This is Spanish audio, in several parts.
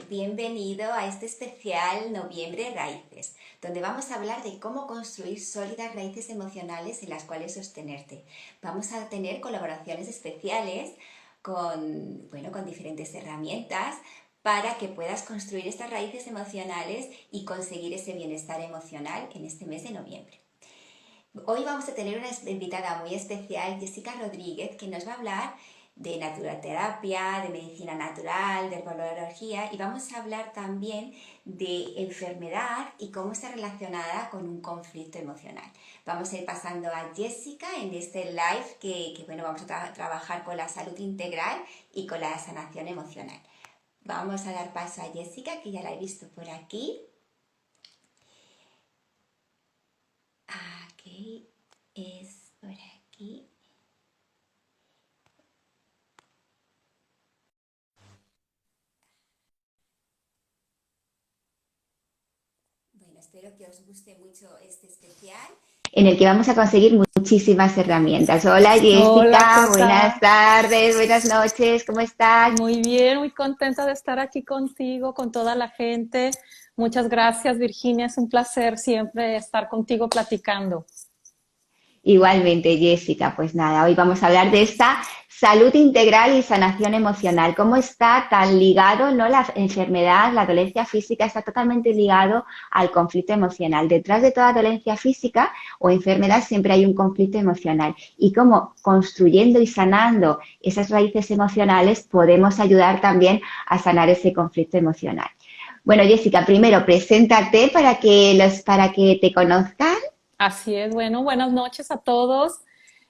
bienvenido a este especial Noviembre Raíces, donde vamos a hablar de cómo construir sólidas raíces emocionales en las cuales sostenerte. Vamos a tener colaboraciones especiales con diferentes herramientas para que puedas construir estas raíces emocionales y conseguir ese bienestar emocional en este mes de noviembre. Hoy vamos a tener una invitada muy especial, Jessica Rodríguez, que nos va a hablar de naturoterapia, de medicina natural, de herbología, y vamos a hablar también de enfermedad y cómo está relacionada con un conflicto emocional. Vamos a ir pasando a Jessica en este live que vamos a trabajar con la salud integral y con la sanación emocional. Vamos a dar paso a Jessica, que ya la he visto por aquí. Aquí es por aquí. Bueno, espero que os guste mucho este especial en el que vamos a conseguir muchísimas herramientas. Hola Hola, Jessica, ¿qué buenas tal? tardes, buenas noches, ¿cómo estás? Muy bien, muy contenta de estar aquí contigo, con toda la gente. Muchas gracias, Virginia. Es un placer siempre estar contigo platicando. Igualmente, Jessica, pues nada, hoy vamos a hablar de esta salud integral y sanación emocional. ¿Cómo está tan ligado, no? La enfermedad, la dolencia física está totalmente ligado al conflicto emocional. Detrás de toda dolencia física o enfermedad siempre hay un conflicto emocional. Y cómo construyendo y sanando esas raíces emocionales podemos ayudar también a sanar ese conflicto emocional. Bueno, Jessica, primero preséntate para que te conozcan. Así es. Bueno, buenas noches a todos.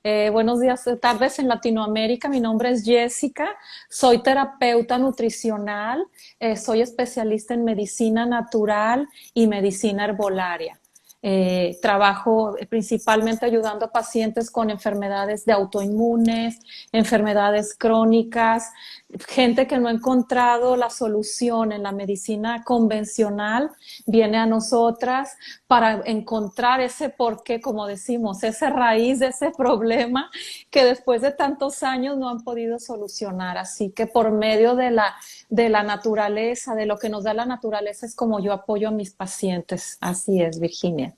Buenos días, tardes en Latinoamérica. Mi nombre es Jessica. Soy terapeuta nutricional. Soy especialista en medicina natural y medicina herbolaria. Trabajo principalmente ayudando a pacientes con enfermedades de autoinmunes, enfermedades crónicas, gente que no ha encontrado la solución en la medicina convencional, viene a nosotras para encontrar ese porqué, como decimos, esa raíz de ese problema que después de tantos años no han podido solucionar. Así que por medio de la naturaleza, de lo que nos da la naturaleza, es como yo apoyo a mis pacientes. Así es, Virginia.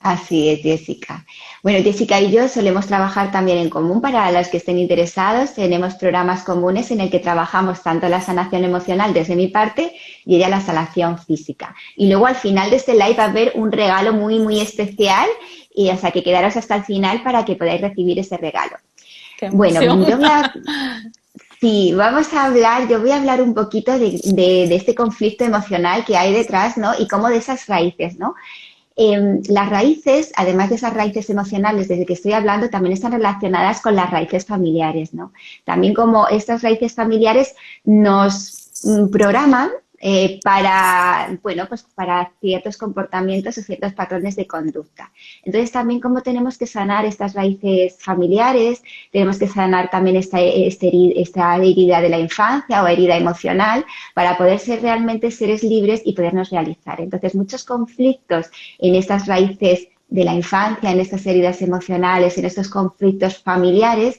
Así es, Jessica. Bueno, Jessica y yo solemos trabajar también en común para los que estén interesados. Tenemos programas comunes en el que trabajamos tanto la sanación emocional desde mi parte y ella la sanación física. Y luego al final de este live va a haber un regalo muy, muy especial y hasta que quedaros hasta el final para que podáis recibir ese regalo. Qué Bueno, emoción. sí, vamos a hablar, yo voy a hablar un poquito de este conflicto emocional que hay detrás, ¿no? Y cómo de esas raíces, ¿no? Las raíces, además de esas raíces emocionales desde que estoy hablando, también están relacionadas con las raíces familiares, ¿no? También como estas raíces familiares nos programan pues para ciertos comportamientos o ciertos patrones de conducta. Entonces, también como tenemos que sanar estas raíces familiares, tenemos que sanar también esta herida de la infancia o herida emocional para poder ser realmente seres libres y podernos realizar. Entonces, muchos conflictos en estas raíces de la infancia, en estas heridas emocionales, en estos conflictos familiares,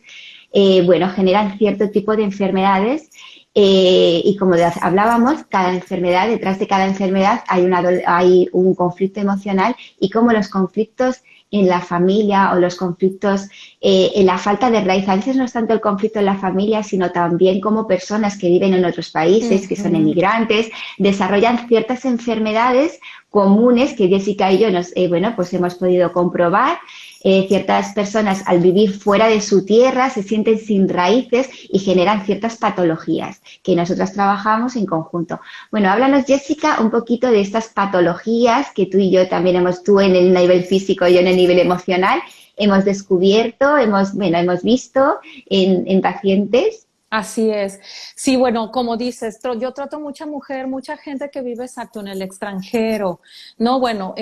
generan cierto tipo de enfermedades y como hablábamos, cada enfermedad, detrás de cada enfermedad hay un conflicto emocional y como los conflictos en la familia o los conflictos en la falta de raíz. A veces no es tanto el conflicto en la familia, sino también como personas que viven en otros países, que son Ujú. emigrantes, desarrollan ciertas enfermedades comunes que Jessica y yo pues hemos podido comprobar. Ciertas personas al vivir fuera de su tierra se sienten sin raíces y generan ciertas patologías que nosotras trabajamos en conjunto. Bueno, háblanos, Jessica, un poquito de estas patologías que tú y yo también tú en el nivel físico, yo en el nivel emocional, hemos descubierto, hemos visto en pacientes. Así es. Sí, bueno, como dices, yo trato mucha mujer, mucha gente que vive exacto en el extranjero. No, bueno,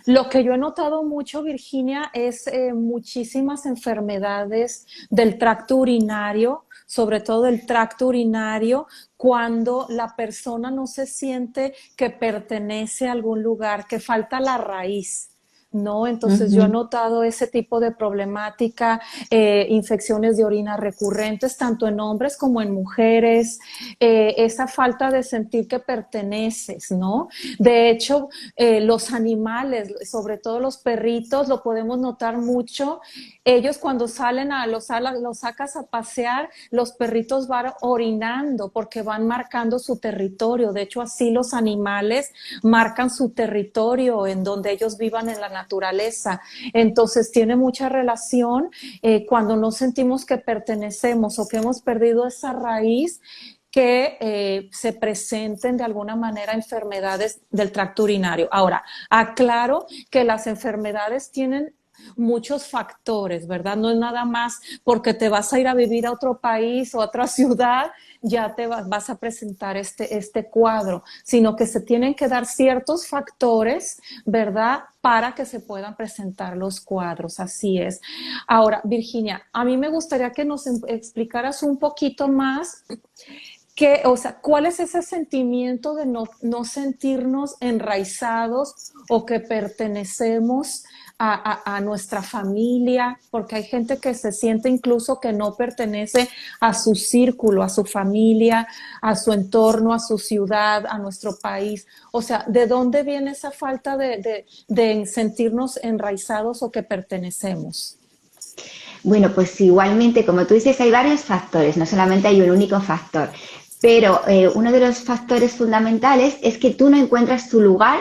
lo que yo he notado mucho, Virginia, es muchísimas enfermedades del tracto urinario, sobre todo el tracto urinario, cuando la persona no se siente que pertenece a algún lugar, que falta la raíz. ¿no? Entonces yo he Ujú. notado ese tipo de problemática, infecciones de orina recurrentes, tanto en hombres como en mujeres, esa falta de sentir que perteneces, ¿no? De hecho, los animales, sobre todo los perritos, lo podemos notar mucho. Ellos cuando salen los sacas a pasear, los perritos van orinando porque van marcando su territorio. De hecho, así los animales marcan su territorio en donde ellos vivan en la naturaleza. Entonces, tiene mucha relación cuando no sentimos que pertenecemos o que hemos perdido esa raíz que se presenten de alguna manera enfermedades del tracto urinario. Ahora, aclaro que las enfermedades tienen muchos factores, ¿verdad? No es nada más porque te vas a ir a vivir a otro país o a otra ciudad, ya vas a presentar este cuadro, sino que se tienen que dar ciertos factores, ¿verdad? Para que se puedan presentar los cuadros, así es. Ahora, Virginia, a mí me gustaría que nos explicaras un poquito más o sea, ¿cuál es ese sentimiento de no sentirnos enraizados o que pertenecemos a nuestra familia? Porque hay gente que se siente incluso que no pertenece a su círculo, a su familia, a su entorno, a su ciudad, a nuestro país. O sea, ¿de dónde viene esa falta de sentirnos enraizados o que pertenecemos? Bueno, pues igualmente, como tú dices, hay varios factores, no solamente hay un único factor, pero uno de los factores fundamentales es que tú no encuentras tu lugar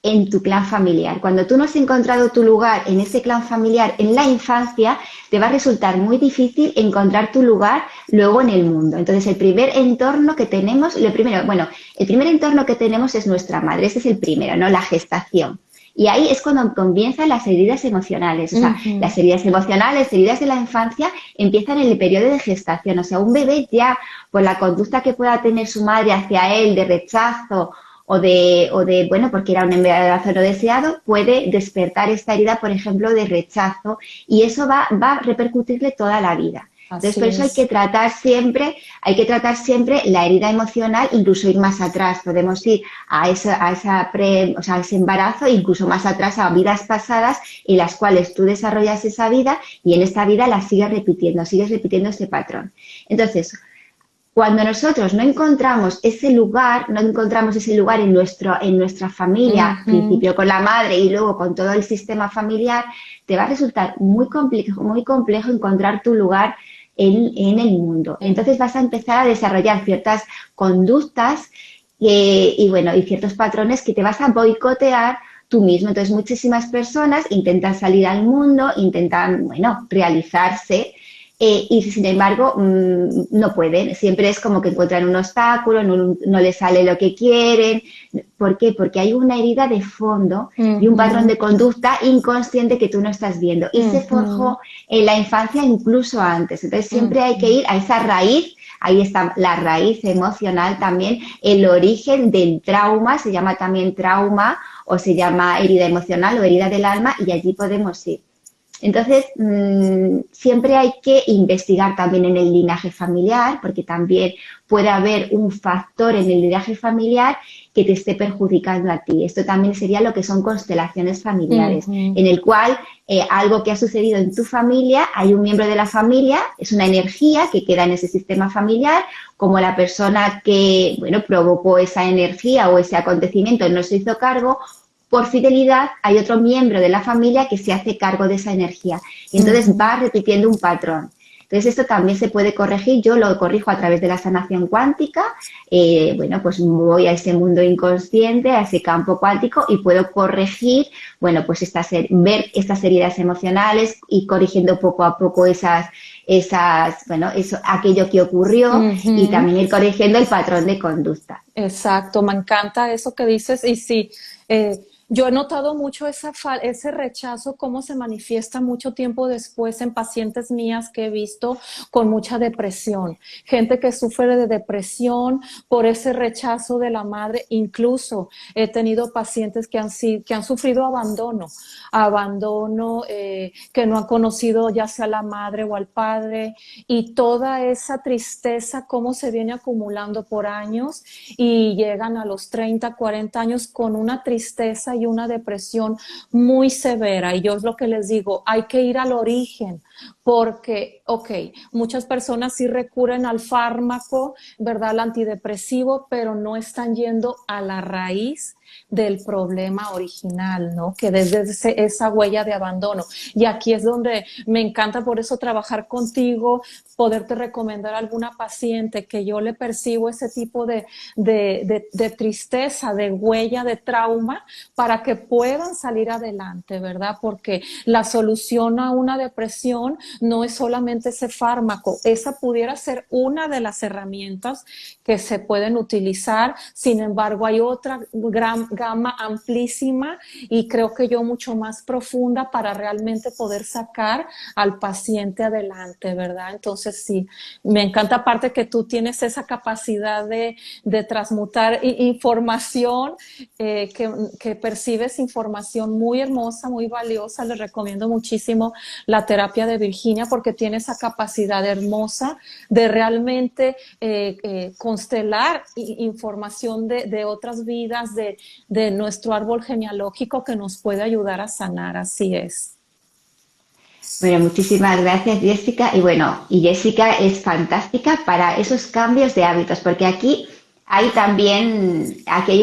en tu clan familiar. Cuando tú no has encontrado tu lugar en ese clan familiar en la infancia, te va a resultar muy difícil encontrar tu lugar luego en el mundo. Entonces, el primer entorno que tenemos, el primer entorno que tenemos es nuestra madre, ese es el primero, ¿no? La gestación. Y ahí es cuando comienzan las heridas emocionales. O sea, Ujú, las heridas emocionales, heridas de la infancia, empiezan en el periodo de gestación. O sea, un bebé ya, por la conducta que pueda tener su madre hacia él, de rechazo bueno, porque era un embarazo no deseado, puede despertar esta herida, por ejemplo, de rechazo, y eso va a repercutirle toda la vida. Entonces, por así eso es. hay que tratar siempre la herida emocional, incluso ir más atrás. Podemos ir o sea, a ese embarazo, incluso más atrás a vidas pasadas en las cuales tú desarrollas esa vida y en esta vida la sigues repitiendo ese patrón. Entonces, cuando nosotros no encontramos ese lugar, no encontramos ese lugar en nuestra familia, Ujú. principio con la madre y luego con todo el sistema familiar, te va a resultar muy complejo encontrar tu lugar en el mundo. Entonces vas a empezar a desarrollar ciertas conductas y ciertos patrones que te vas a boicotear tú mismo. Entonces muchísimas personas intentan salir al mundo, intentan, bueno, realizarse y sin embargo no pueden, siempre es como que encuentran un obstáculo, no les sale lo que quieren. ¿Por qué? Porque hay una herida de fondo y un patrón Ujú, de conducta inconsciente que tú no estás viendo y se ujú, forjó en la infancia incluso antes. Entonces siempre hay que ujú, ir a esa raíz. Ahí está la raíz emocional también, el origen del trauma, se llama también trauma o se llama herida emocional o herida del alma y allí podemos ir. Entonces, siempre hay que investigar también en el linaje familiar, porque también puede haber un factor en el linaje familiar que te esté perjudicando a ti. Esto también sería lo que son constelaciones familiares, ujú, en el cual algo que ha sucedido en tu familia, hay un miembro de la familia, es una energía que queda en ese sistema familiar, como la persona que, bueno, provocó esa energía o ese acontecimiento no se hizo cargo, por fidelidad hay otro miembro de la familia que se hace cargo de esa energía y entonces ujú. va repitiendo un patrón. Entonces esto también se puede corregir, yo lo corrijo a través de la sanación cuántica, bueno, pues voy a ese mundo inconsciente, a ese campo cuántico y puedo corregir, bueno, pues ver estas heridas emocionales y corrigiendo poco a poco bueno, aquello que ocurrió y Ujú. también ir corrigiendo el patrón de conducta. Exacto, me encanta eso que dices y sí, yo he notado mucho ese rechazo, cómo se manifiesta mucho tiempo después en pacientes mías que he visto con mucha depresión, gente que sufre de depresión por ese rechazo de la madre, incluso he tenido pacientes que han sufrido abandono que no han conocido ya sea la madre o al padre y toda esa tristeza, cómo se viene acumulando por años y llegan a los 30, 40 años con una tristeza hay una depresión muy severa. Y yo es lo que les digo, hay que ir al origen, porque, ok, muchas personas sí recurren al fármaco, ¿verdad? Al antidepresivo, pero no están yendo a la raíz del problema original, ¿no? Que desde esa huella de abandono. Y aquí es donde me encanta por eso trabajar contigo, poderte recomendar a alguna paciente que yo le percibo ese tipo de tristeza, de huella, de trauma, para que puedan salir adelante, ¿verdad? Porque la solución a una depresión no es solamente ese fármaco, esa pudiera ser una de las herramientas que se pueden utilizar. Sin embargo, hay otra gran gama amplísima y creo que yo mucho más profunda para realmente poder sacar al paciente adelante, ¿verdad? Entonces sí, me encanta aparte que tú tienes esa capacidad de transmutar información, que percibes información muy hermosa, muy valiosa. Les recomiendo muchísimo la terapia de Virginia porque tiene esa capacidad hermosa de realmente constelar información de otras vidas, de nuestro árbol genealógico que nos puede ayudar a sanar. Así es. Bueno, muchísimas gracias, Jessica. Y bueno, y Jessica es fantástica para esos cambios de hábitos, porque aquí hay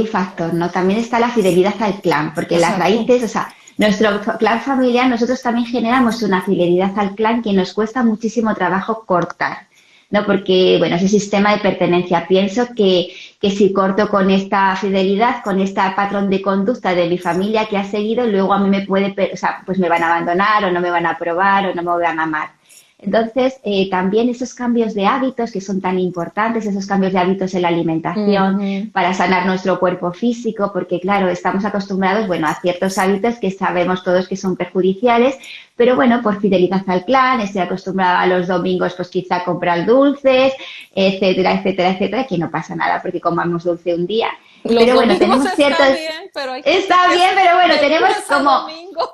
un factor, ¿no? También está la fidelidad al clan, porque las Exacto. raíces, o sea, nuestro clan familiar, nosotros también generamos una fidelidad al clan que nos cuesta muchísimo trabajo cortar, ¿no? Porque, bueno, ese sistema de pertenencia. Pienso que si corto con esta fidelidad, con este patrón de conducta de mi familia que ha seguido, luego a mí o sea, pues me van a abandonar o no me van a aprobar o no me van a amar. Entonces, también esos cambios de hábitos que son tan importantes, esos cambios de hábitos en la alimentación Ujú. para sanar nuestro cuerpo físico, porque claro, estamos acostumbrados, bueno, a ciertos hábitos que sabemos todos que son perjudiciales, pero bueno, por fidelidad al clan, estoy acostumbrada a los domingos, pues quizá a comprar dulces, etcétera, etcétera, etcétera, que no pasa nada porque comamos dulce un día. Los Pero bueno, domingos tenemos está ciertos... bien, pero hay gente Está que bien, es pero bueno, de tenemos lunes a como... domingo.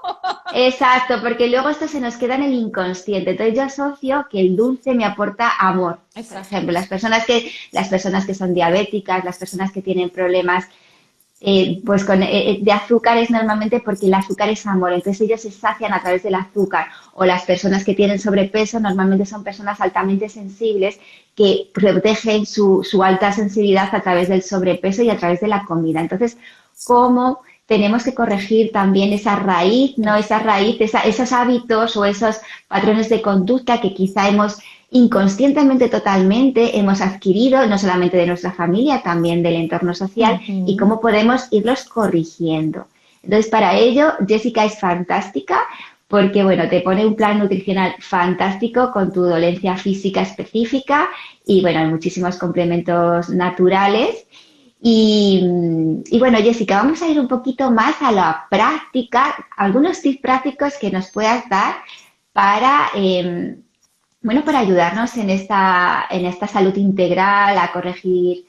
Exacto, porque luego esto se nos queda en el inconsciente. Entonces yo asocio que el dulce me aporta amor. Por ejemplo, Exacto. las personas que son diabéticas, las personas que tienen problemas de azúcar es normalmente porque el azúcar es amor, entonces ellos se sacian a través del azúcar, o las personas que tienen sobrepeso normalmente son personas altamente sensibles que protegen su alta sensibilidad a través del sobrepeso y a través de la comida. Entonces, ¿cómo tenemos que corregir también esa raíz, ¿no? Esa Exacto. raíz, esos hábitos o esos patrones de conducta que quizá hemos inconscientemente totalmente hemos adquirido, no solamente de nuestra familia, también del entorno social, y Ujú. cómo podemos irlos corrigiendo. Entonces, para ello, Jessica es fantástica porque, bueno, te pone un plan nutricional fantástico con tu dolencia física específica y, bueno, hay muchísimos complementos naturales. Y bueno, Jessica, vamos a ir un poquito más a la práctica, algunos tips prácticos que nos puedas dar para, bueno, para ayudarnos en esta salud integral, a corregir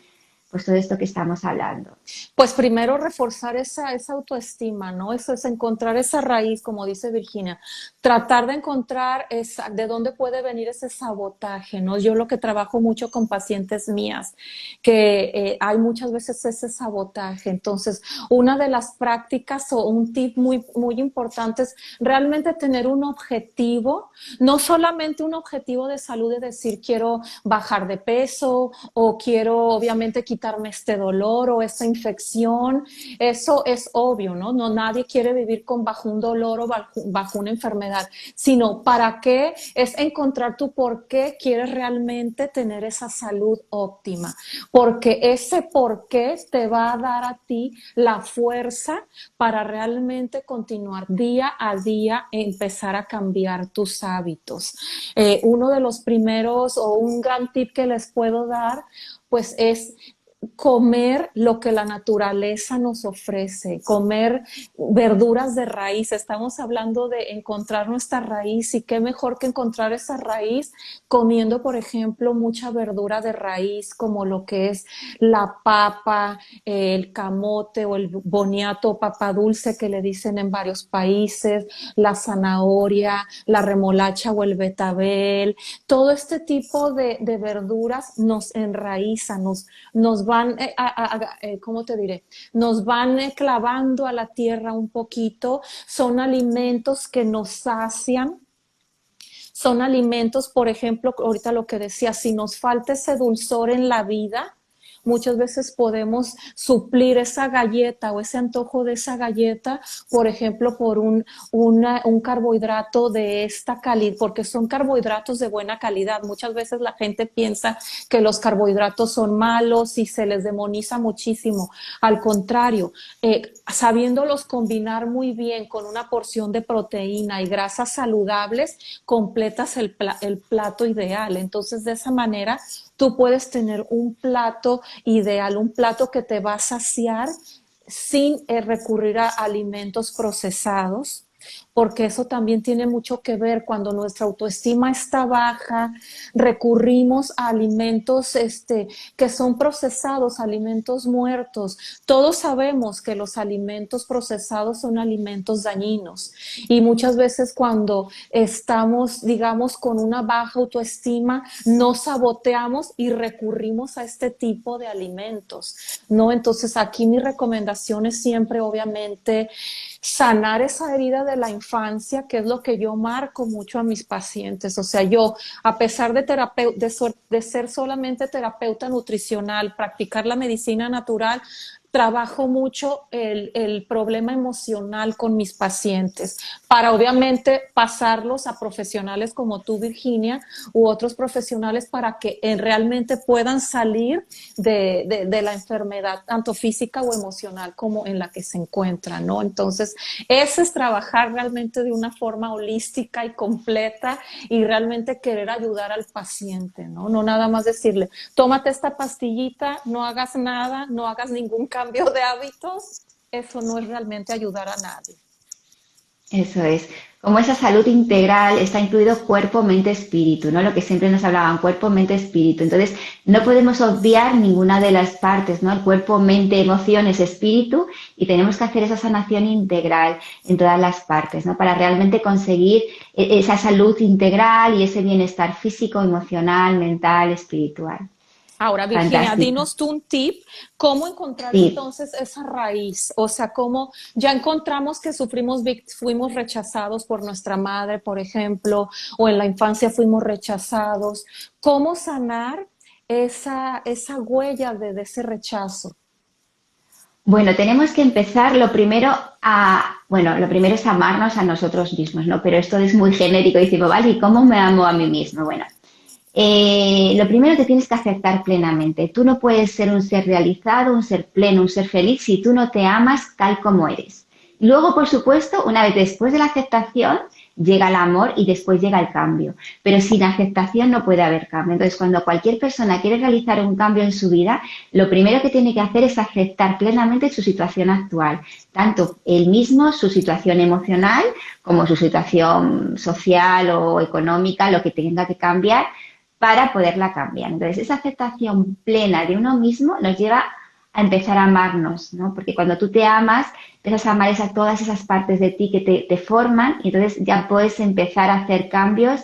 pues todo esto que estamos hablando. Pues primero reforzar esa autoestima, ¿no? Eso es encontrar esa raíz, como dice Virginia, tratar de encontrar de dónde puede venir ese sabotaje, ¿no? Yo lo que trabajo mucho con pacientes mías, que hay muchas veces ese sabotaje. Entonces, una de las prácticas o un tip muy, muy importante es realmente tener un objetivo, no solamente un objetivo de salud de decir quiero bajar de peso o quiero obviamente quitarme este dolor o esa infección. Eso es obvio, ¿no? No, nadie quiere vivir con bajo un dolor o bajo una enfermedad, sino para qué es encontrar tu por qué quieres realmente tener esa salud óptima, porque ese por qué te va a dar a ti la fuerza para realmente continuar día a día e empezar a cambiar tus hábitos. Uno de los primeros o un gran tip que les puedo dar, pues es comer lo que la naturaleza nos ofrece, comer verduras de raíz. Estamos hablando de encontrar nuestra raíz y qué mejor que encontrar esa raíz comiendo, por ejemplo, mucha verdura de raíz como lo que es la papa, el camote o el boniato o papa dulce que le dicen en varios países, la zanahoria, la remolacha o el betabel. Todo este tipo de verduras nos enraiza, nos va van, ¿cómo te diré? Nos van clavando a la tierra un poquito, son alimentos que nos sacian, son alimentos, por ejemplo, ahorita lo que decía, si nos falta ese dulzor en la vida, muchas veces podemos suplir esa galleta o ese antojo de esa galleta, por ejemplo, por un carbohidrato de esta calidad, porque son carbohidratos de buena calidad. Muchas veces la gente piensa que los carbohidratos son malos y se les demoniza muchísimo. Al contrario, sabiéndolos combinar muy bien con una porción de proteína y grasas saludables, completas el plato ideal. Entonces, de esa manera, tú puedes tener un plato ideal, un plato que te va a saciar sin recurrir a alimentos procesados, porque eso también tiene mucho que ver. Cuando nuestra autoestima está baja, recurrimos a alimentos que son procesados, alimentos muertos. Todos sabemos que los alimentos procesados son alimentos dañinos y muchas veces cuando estamos, digamos, con una baja autoestima, nos saboteamos y recurrimos a este tipo de alimentos, ¿no? Entonces aquí mi recomendación es siempre, obviamente, sanar esa herida de la infancia, que es lo que yo marco mucho a mis pacientes. O sea, yo, a pesar de ser solamente terapeuta nutricional, practicar la medicina natural, trabajo mucho el problema emocional con mis pacientes para obviamente pasarlos a profesionales como tú, Virginia, u otros profesionales para que realmente puedan salir de la enfermedad, tanto física o emocional como en la que se encuentran, ¿no? Entonces, ese es trabajar realmente de una forma holística y completa y realmente querer ayudar al paciente, ¿no? No nada más decirle, tómate esta pastillita, no hagas nada, no hagas ningún cambio de hábitos, eso no es realmente ayudar a nadie. Eso es. Como esa salud integral está incluido cuerpo, mente, espíritu, ¿no? Lo que siempre nos hablaban, cuerpo, mente, espíritu. Entonces, no podemos obviar ninguna de las partes, ¿no? El cuerpo, mente, emociones, espíritu, y tenemos que hacer esa sanación integral en todas las partes, ¿no? Para realmente conseguir esa salud integral y ese bienestar físico, emocional, mental, espiritual. Ahora, Virginia, Fantástico. dinos tú un tip, ¿cómo encontrar Sí. entonces esa raíz? O sea, cómo ya encontramos que fuimos rechazados por nuestra madre, por ejemplo, o en la infancia fuimos rechazados. ¿Cómo sanar esa huella de ese rechazo? Bueno, tenemos que empezar lo primero es amarnos a nosotros mismos, ¿no? Pero esto es muy genérico, decimos, vale, ¿y cómo me amo a mí mismo? Bueno, lo primero te tienes que aceptar plenamente. Tú no puedes ser un ser realizado, un ser pleno, un ser feliz si tú no te amas tal como eres. Luego, por supuesto, una vez después de la aceptación, llega el amor y después llega el cambio. Pero sin aceptación no puede haber cambio. Entonces, cuando cualquier persona quiere realizar un cambio en su vida, lo primero que tiene que hacer es aceptar plenamente su situación actual. Tanto él mismo, su situación emocional, como su situación social o económica, lo que tenga que cambiar para poderla cambiar. Entonces, esa aceptación plena de uno mismo nos lleva a empezar a amarnos, ¿no? Porque cuando tú te amas, empiezas a amar todas esas partes de ti que te forman y entonces ya puedes empezar a hacer cambios.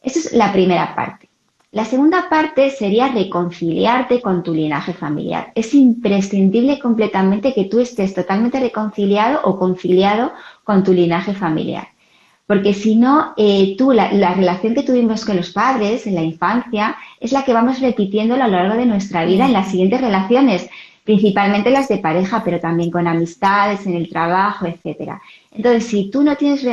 Esa es la primera parte. La segunda parte sería reconciliarte con tu linaje familiar. Es imprescindible completamente que tú estés totalmente reconciliado o conciliado con tu linaje familiar. Porque si no, la relación que tuvimos con los padres en la infancia es la que vamos repitiendo a lo largo de nuestra vida en las siguientes relaciones, principalmente las de pareja, pero también con amistades, en el trabajo, etcétera. Entonces, si tú no tienes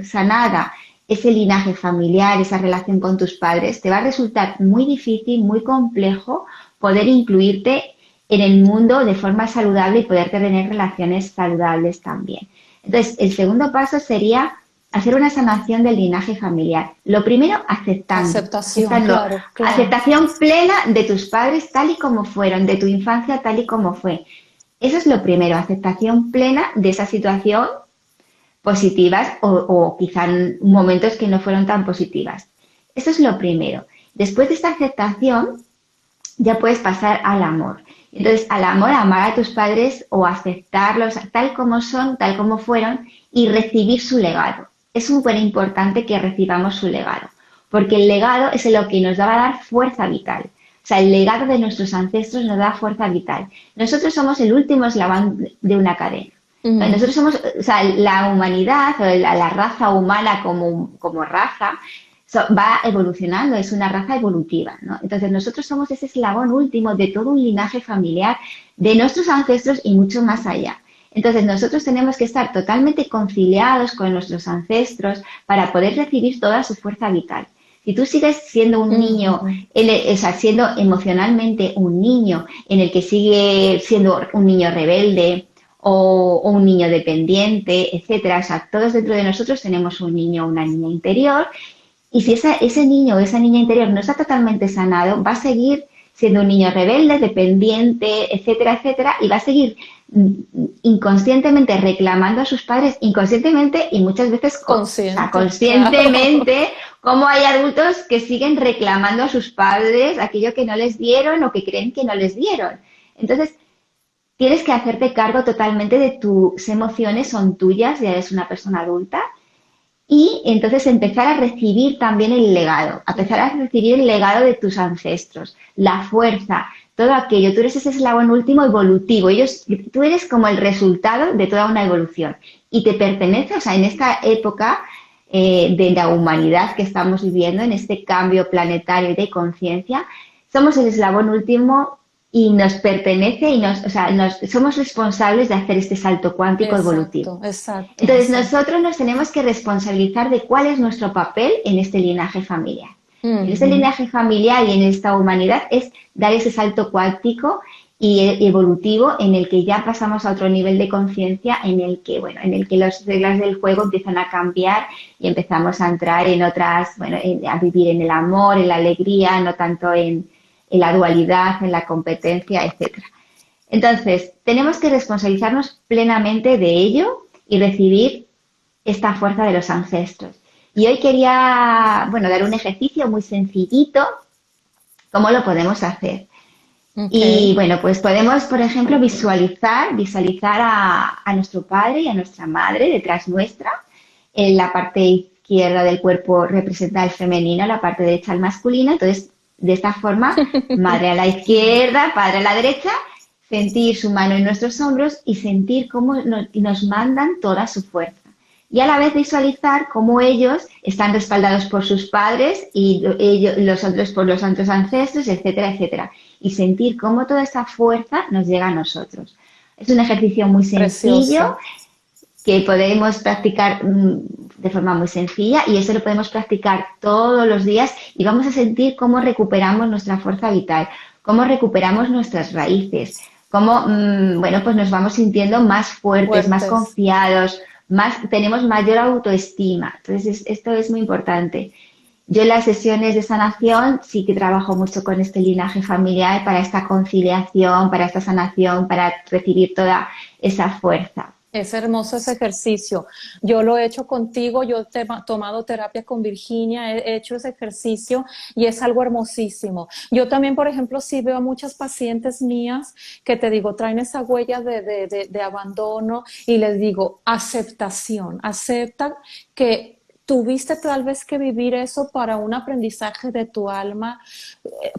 sanada ese linaje familiar, esa relación con tus padres, te va a resultar muy difícil, muy complejo poder incluirte en el mundo de forma saludable y poder tener relaciones saludables también. Entonces, el segundo paso sería hacer una sanación del linaje familiar. Lo primero, Aceptación, claro, claro. aceptación plena de tus padres tal y como fueron, de tu infancia tal y como fue. Eso es lo primero, aceptación plena de esa situación positivas o quizá en momentos que no fueron tan positivas. Eso es lo primero. Después de esta aceptación, ya puedes pasar al amor. Entonces, al amor, amar a tus padres o aceptarlos tal como son, tal como fueron y recibir su legado. Es súper importante que recibamos su legado, porque el legado es lo que nos va a dar fuerza vital. O sea, el legado de nuestros ancestros nos da fuerza vital. Nosotros somos el último eslabón de una cadena. Nosotros somos, o sea, la humanidad, o la raza humana como raza, va evolucionando, es una raza evolutiva, ¿no? Entonces nosotros somos ese eslabón último de todo un linaje familiar de nuestros ancestros y mucho más allá. Entonces nosotros tenemos que estar totalmente conciliados con nuestros ancestros para poder recibir toda su fuerza vital. Si tú sigues siendo un niño, o sea, siendo emocionalmente un niño en el que sigue siendo un niño rebelde o un niño dependiente, etcétera, o sea, todos dentro de nosotros tenemos un niño o una niña interior y si ese niño o esa niña interior no está totalmente sanado, va a seguir siendo un niño rebelde, dependiente, etcétera, etcétera, y va a seguir inconscientemente reclamando a sus padres, inconscientemente y muchas veces conscientemente, claro. Como hay adultos que siguen reclamando a sus padres aquello que no les dieron o que creen que no les dieron. Entonces, tienes que hacerte cargo totalmente de tus emociones, son tuyas, ya eres una persona adulta, y entonces empezar a recibir también el legado, a empezar a recibir el legado de tus ancestros, la fuerza, todo aquello. Tú eres ese eslabón último evolutivo. Tú eres como el resultado de toda una evolución y te pertenece, o sea, en esta época de la humanidad que estamos viviendo, en este cambio planetario de conciencia, somos el eslabón último y nos pertenece y somos responsables de hacer este salto cuántico evolutivo. Exacto. Entonces nosotros nos tenemos que responsabilizar de cuál es nuestro papel en este linaje familiar. En este linaje familiar y en esta humanidad es dar ese salto cuántico y evolutivo en el que ya pasamos a otro nivel de conciencia en el que las reglas del juego empiezan a cambiar y empezamos a entrar en otras, a vivir en el amor, en la alegría, no tanto en la dualidad, en la competencia, etcétera. Entonces, tenemos que responsabilizarnos plenamente de ello y recibir esta fuerza de los ancestros. Y hoy quería, dar un ejercicio muy sencillito, cómo lo podemos hacer. Okay. Y pues podemos, por ejemplo, visualizar a nuestro padre y a nuestra madre detrás nuestra. En la parte izquierda del cuerpo representa el femenino, la parte derecha el masculino. Entonces, de esta forma, madre a la izquierda, padre a la derecha, sentir su mano en nuestros hombros y sentir cómo nos mandan toda su fuerza. Y a la vez visualizar cómo ellos están respaldados por sus padres y los otros por los otros ancestros, etcétera, etcétera. Y sentir cómo toda esa fuerza nos llega a nosotros. Es un ejercicio muy sencillo. Precioso. Que podemos practicar de forma muy sencilla y eso lo podemos practicar todos los días y vamos a sentir cómo recuperamos nuestra fuerza vital, cómo recuperamos nuestras raíces, cómo pues nos vamos sintiendo más fuertes. Más confiados, tenemos mayor autoestima. Entonces esto es muy importante. Yo en las sesiones de sanación sí que trabajo mucho con este linaje familiar para esta conciliación, para esta sanación, para recibir toda esa fuerza. Es hermoso ese ejercicio. Yo lo he hecho contigo, yo he tomado terapia con Virginia, he hecho ese ejercicio y es algo hermosísimo. Yo también, por ejemplo, sí veo a muchas pacientes mías que te digo, traen esa huella de abandono y les digo, aceptación, acepta que tuviste tal vez que vivir eso para un aprendizaje de tu alma,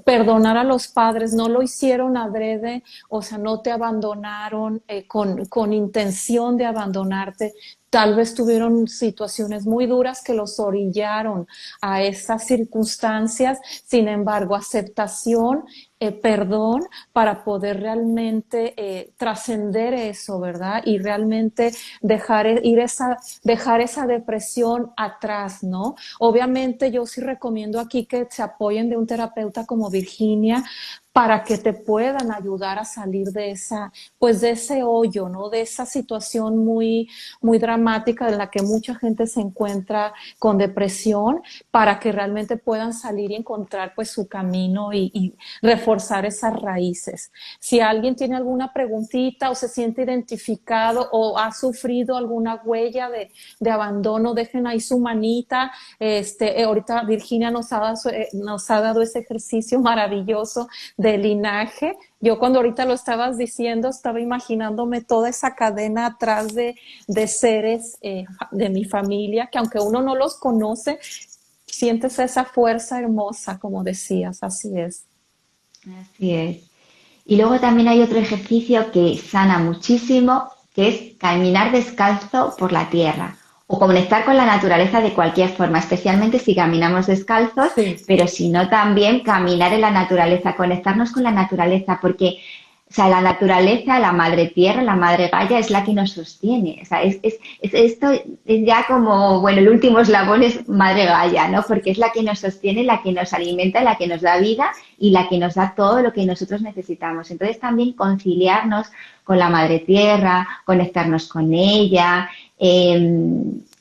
perdonar a los padres, no lo hicieron adrede, o sea, no te abandonaron con intención de abandonarte, tal vez tuvieron situaciones muy duras que los orillaron a esas circunstancias, sin embargo, aceptación, perdón para poder realmente trascender eso, ¿verdad? Y realmente dejar esa depresión atrás, ¿no? Obviamente yo sí recomiendo aquí que se apoyen de un terapeuta como Virginia para que te puedan ayudar a salir de ese hoyo, ¿no? De esa situación muy, muy dramática en la que mucha gente se encuentra con depresión, para que realmente puedan salir y encontrar pues su camino y reforzar esas raíces. Si alguien tiene alguna preguntita o se siente identificado o ha sufrido alguna huella de abandono, dejen ahí su manita. Ahorita Virginia nos ha dado ese ejercicio maravilloso de linaje. Yo cuando ahorita lo estabas diciendo estaba imaginándome toda esa cadena atrás de seres de mi familia, que aunque uno no los conoce, sientes esa fuerza hermosa, como decías, así es. Así es. Y luego también hay otro ejercicio que sana muchísimo, que es caminar descalzo por la tierra o conectar con la naturaleza de cualquier forma, especialmente si caminamos descalzos, Sí. pero si no también caminar en la naturaleza, conectarnos con la naturaleza, porque o sea, la naturaleza, la madre tierra, la madre Gaia es la que nos sostiene. O sea, esto es ya como, bueno, el último eslabón es madre Gaia, ¿no? Porque es la que nos sostiene, la que nos alimenta, la que nos da vida y la que nos da todo lo que nosotros necesitamos. Entonces también conciliarnos con la madre tierra, conectarnos con ella,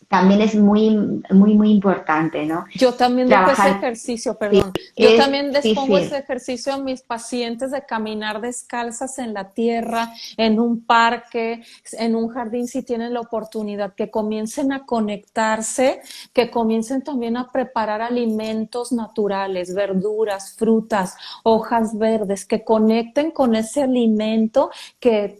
también es muy importante, ¿no? Yo también dejo ese Trabajar, ejercicio, perdón. Yo es, también les sí, pongo sí, ese ejercicio a mis pacientes de caminar descalzas en la tierra, en un parque, en un jardín, si tienen la oportunidad, que comiencen a conectarse, que comiencen también a preparar alimentos naturales, verduras, frutas, hojas verdes, que conecten con ese alimento que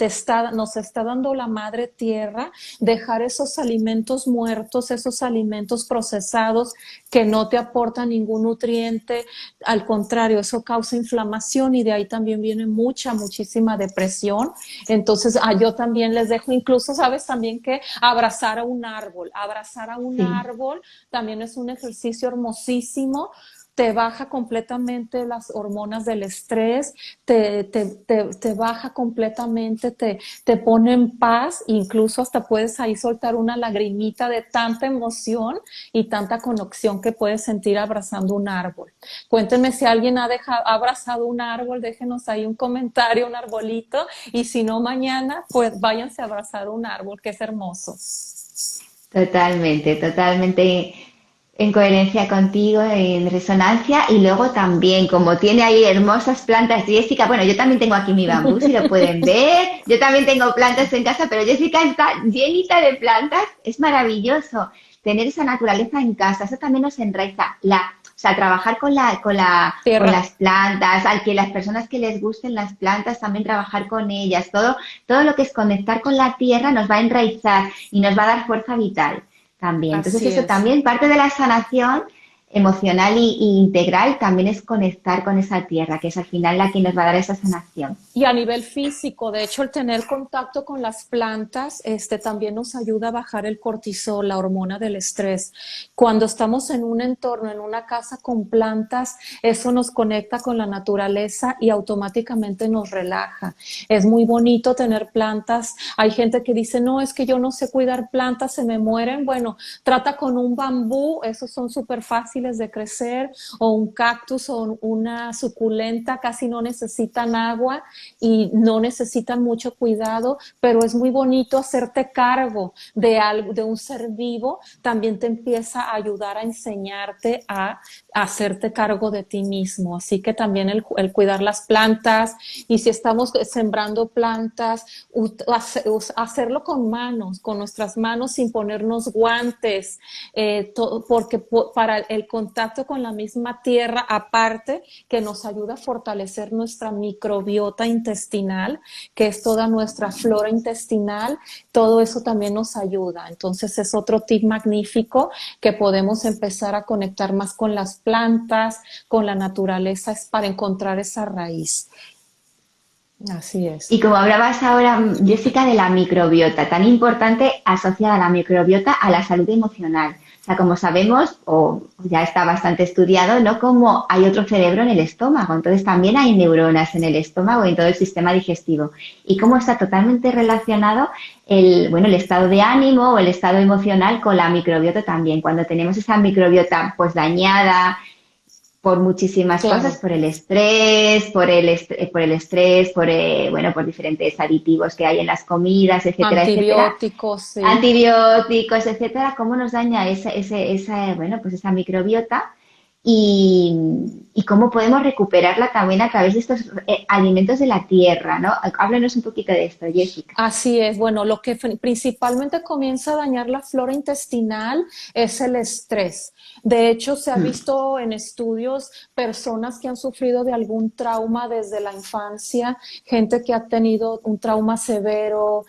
nos está dando la madre tierra, dejar esos alimentos muertos, esos alimentos procesados que no te aporta ningún nutriente, al contrario, eso causa inflamación y de ahí también viene muchísima depresión. Entonces, yo también les dejo, incluso, sabes también que abrazar a un sí. árbol también es un ejercicio hermosísimo, te baja completamente las hormonas del estrés, te baja completamente, te pone en paz, incluso hasta puedes ahí soltar una lagrimita de tanta emoción y tanta conexión que puedes sentir abrazando un árbol. Cuéntenme si alguien ha abrazado un árbol, déjenos ahí un comentario, un arbolito, y si no mañana, pues váyanse a abrazar un árbol, que es hermoso. Totalmente, totalmente en coherencia contigo, en resonancia. Y luego también, como tiene ahí hermosas plantas, Jessica, bueno, yo también tengo aquí mi bambú, si lo pueden ver. Yo también tengo plantas en casa, pero Jessica está llenita de plantas. Es maravilloso tener esa naturaleza en casa. Eso también nos enraiza. O sea, trabajar con Tierra. las plantas, al que las personas que les gusten las plantas, también trabajar con ellas. Todo lo que es conectar con la tierra nos va a enraizar y nos va a dar fuerza vital también. Entonces Así eso es. también, parte de la sanación emocional y integral también es conectar con esa tierra, que es al final la que nos va a dar esa sanación. Y a nivel físico, de hecho, el tener contacto con las plantas, también nos ayuda a bajar el cortisol, la hormona del estrés. Cuando estamos en un entorno, en una casa con plantas, eso nos conecta con la naturaleza y automáticamente nos relaja. Es muy bonito tener plantas. Hay gente que dice, no, es que yo no sé cuidar plantas, se me mueren. Bueno, trata con un bambú, esos son súper fáciles de crecer, o un cactus o una suculenta, casi no necesitan agua y no necesitan mucho cuidado, pero es muy bonito hacerte cargo de algo, de un ser vivo, también te empieza a ayudar a enseñarte a hacerte cargo de ti mismo. Así que también el cuidar las plantas, y si estamos sembrando plantas, hacerlo con manos, con nuestras manos sin ponernos guantes, porque para el contacto con la misma tierra, aparte que nos ayuda a fortalecer nuestra microbiota intestinal, que es toda nuestra flora intestinal, todo eso también nos ayuda. Entonces es otro tip magnífico, que podemos empezar a conectar más con las plantas, con la naturaleza, es para encontrar esa raíz. Así es. Y como hablabas ahora, Jessica, de la microbiota, tan importante asociada a la microbiota a la salud emocional. O sea, como sabemos, o ya está bastante estudiado, ¿no? Como hay otro cerebro en el estómago. Entonces también hay neuronas en el estómago y en todo el sistema digestivo. Y cómo está totalmente relacionado el estado de ánimo o el estado emocional con la microbiota también. Cuando tenemos esa microbiota pues dañada, por muchísimas cosas, Claro. por el estrés, por el estrés, bueno, por diferentes aditivos que hay en las comidas, etcétera, etcétera, Antibióticos, sí. antibióticos, etcétera, cómo nos daña bueno, pues esa microbiota y, y cómo podemos recuperarla también a través de estos alimentos de la tierra, ¿no? Háblanos un poquito de esto, Jessica. Así es, bueno, lo que principalmente comienza a dañar la flora intestinal es el estrés. De hecho, se ha Mm. visto en estudios personas que han sufrido de algún trauma desde la infancia, gente que ha tenido un trauma severo.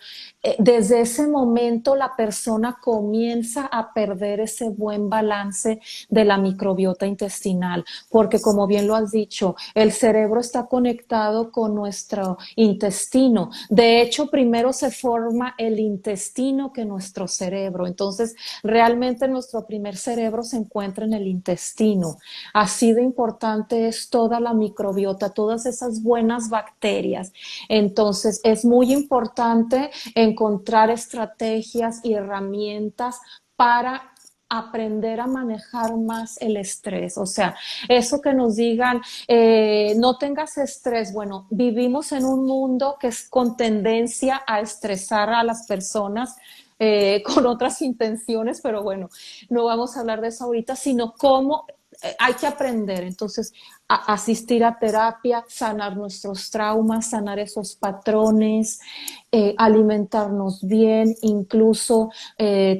Desde ese momento la persona comienza a perder ese buen balance de la microbiota intestinal. intestinal, porque como bien lo has dicho, el cerebro está conectado con nuestro intestino. De hecho, primero se forma el intestino que nuestro cerebro. Entonces, realmente nuestro primer cerebro se encuentra en el intestino. Así de importante es toda la microbiota, todas esas buenas bacterias. Entonces, es muy importante encontrar estrategias y herramientas para aprender a manejar más el estrés. O sea, eso que nos digan, no tengas estrés. Bueno, vivimos en un mundo que es con tendencia a estresar a las personas con otras intenciones, pero bueno, no vamos a hablar de eso ahorita, sino cómo hay que aprender. Entonces, asistir a terapia, sanar nuestros traumas, sanar esos patrones, alimentarnos bien, incluso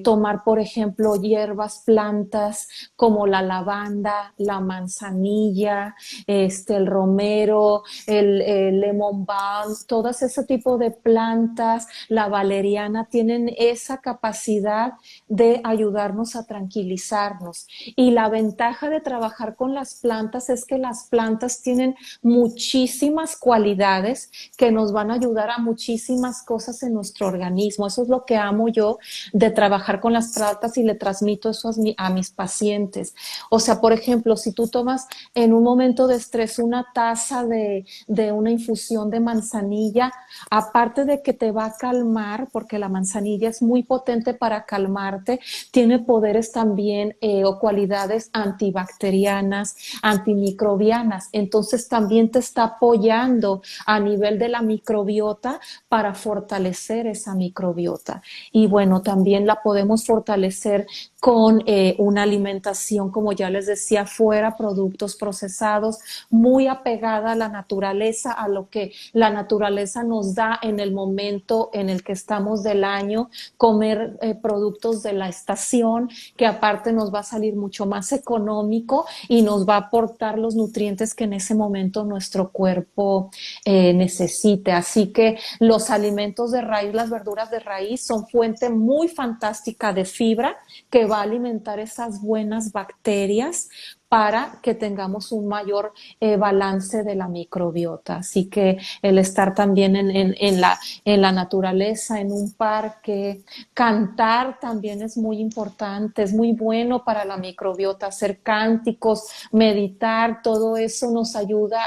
tomar, por ejemplo, hierbas, plantas como la lavanda, la manzanilla, el romero, el lemon balm, todas ese tipo de plantas, la valeriana, tienen esa capacidad de ayudarnos a tranquilizarnos. Y la ventaja de trabajar con las plantas es que las plantas tienen muchísimas cualidades que nos van a ayudar a muchísimas cosas en nuestro organismo. Eso es lo que amo yo de trabajar con las plantas y le transmito eso a mis pacientes. O sea, por ejemplo, si tú tomas en un momento de estrés una taza de una infusión de manzanilla, aparte de que te va a calmar, porque la manzanilla es muy potente para calmarte, tiene poderes también o cualidades antibacterianas, antimicrobianas. Entonces también te está apoyando a nivel de la microbiota para fortalecer esa microbiota. Y bueno, también la podemos fortalecer con una alimentación, como ya les decía, fuera productos procesados, muy apegada a la naturaleza, a lo que la naturaleza nos da en el momento en el que estamos del año, comer productos de la estación, que aparte nos va a salir mucho más económico y nos va a aportar los nutrientes que en ese momento nuestro cuerpo necesite. Así que los alimentos de raíz, las verduras de raíz, son fuente muy fantástica de fibra que va a alimentar esas buenas bacterias para que tengamos un mayor balance de la microbiota. Así que el estar también en la naturaleza, en un parque, cantar también es muy importante, es muy bueno para la microbiota, hacer cánticos, meditar, todo eso nos ayuda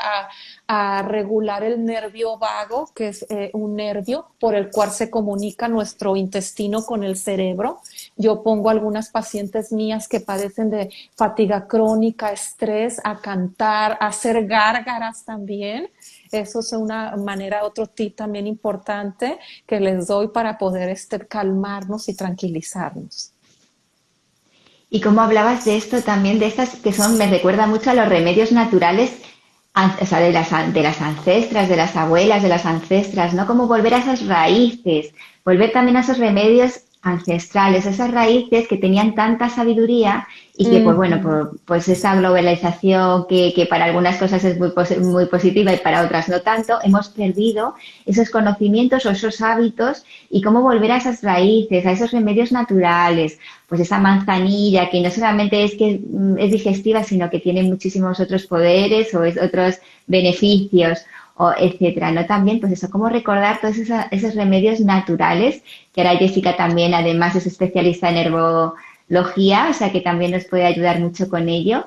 a regular el nervio vago, que es un nervio por el cual se comunica nuestro intestino con el cerebro. Yo pongo a algunas pacientes mías que padecen de fatiga crónica, estrés, a cantar, a hacer gárgaras también. Eso es una manera, otro tip también importante que les doy para poder calmarnos y tranquilizarnos. Y como hablabas de esto también, de estas que son, me recuerda mucho a los remedios naturales, o sea, de las ancestras, de las abuelas, de las ancestras, ¿no? Como volver a esas raíces, volver también a esos remedios ancestrales, esas raíces que tenían tanta sabiduría y que, pues bueno, pues esa globalización que para algunas cosas es muy positiva y para otras no tanto, hemos perdido esos conocimientos o esos hábitos y cómo volver a esas raíces, a esos remedios naturales, pues esa manzanilla que no solamente es que es digestiva, sino que tiene muchísimos otros poderes o otros beneficios, o etcétera, ¿no? También, pues eso, cómo recordar todos esos remedios naturales, que ahora Jessica también además es especialista en herbología, o sea que también nos puede ayudar mucho con ello.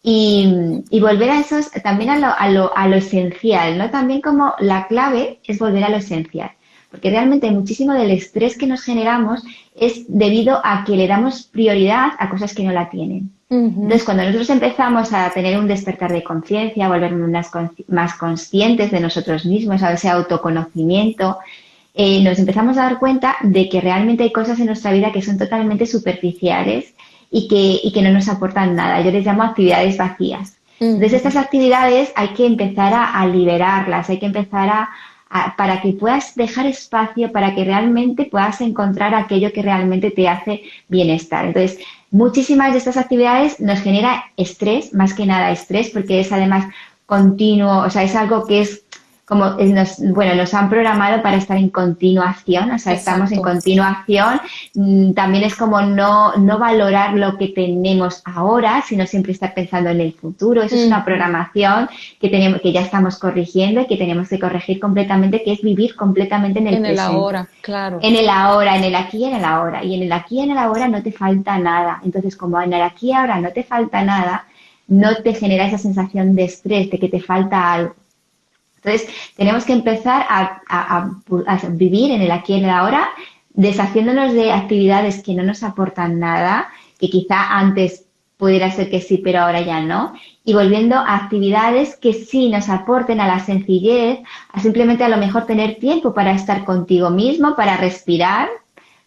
Y volver a esos, también a lo esencial, ¿no? También como la clave es volver a lo esencial, porque realmente muchísimo del estrés que nos generamos es debido a que le damos prioridad a cosas que no la tienen. Entonces, cuando nosotros empezamos a tener un despertar de conciencia, a volvernos más conscientes de nosotros mismos, a ese autoconocimiento, nos empezamos a dar cuenta de que realmente hay cosas en nuestra vida que son totalmente superficiales y que no nos aportan nada. Yo les llamo actividades vacías. Entonces, estas actividades hay que empezar a liberarlas, hay que empezar para que puedas dejar espacio, para que realmente puedas encontrar aquello que realmente te hace bienestar. Entonces, muchísimas de estas actividades nos genera estrés, más que nada estrés, porque es además continuo, o sea, es algo que es como bueno, nos han programado para estar en continuación, o sea, estamos en Exacto. continuación. También es como no valorar lo que tenemos ahora, sino siempre estar pensando en el futuro. Eso es una Ujú. programación que tenemos, que ya estamos corrigiendo y que tenemos que corregir completamente, que es vivir completamente en el En el presente. ahora, claro. En el ahora, en el aquí y en el ahora. Y en el aquí y en el ahora no te falta nada. Entonces, como en el aquí y ahora no te falta nada, no te genera esa sensación de estrés, de que te falta algo. Entonces, tenemos que empezar a vivir en el aquí y en el ahora, deshaciéndonos de actividades que no nos aportan nada, que quizá antes pudiera ser que sí, pero ahora ya no, y volviendo a actividades que sí nos aporten a la sencillez, a simplemente a lo mejor tener tiempo para estar contigo mismo, para respirar,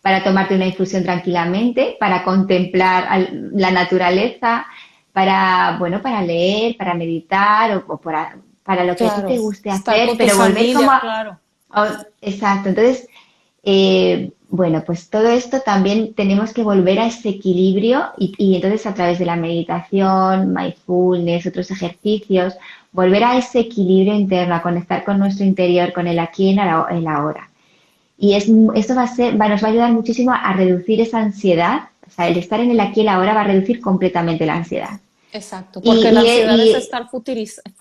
para tomarte una infusión tranquilamente, para contemplar la naturaleza, para, bueno, para leer, para meditar o para lo que a ti te Claro. guste Estar hacer, con tu pero volver como familia, a... claro. Exacto, entonces, bueno, pues todo esto también tenemos que volver a ese equilibrio y entonces a través de la meditación, mindfulness, otros ejercicios, volver a ese equilibrio interno, a conectar con nuestro interior, con el aquí y el ahora. Y esto nos va a ayudar muchísimo a reducir esa ansiedad, o sea, el estar en el aquí y el ahora va a reducir completamente la ansiedad. Exacto. Porque la Y, ansiedad es y, estar futurizando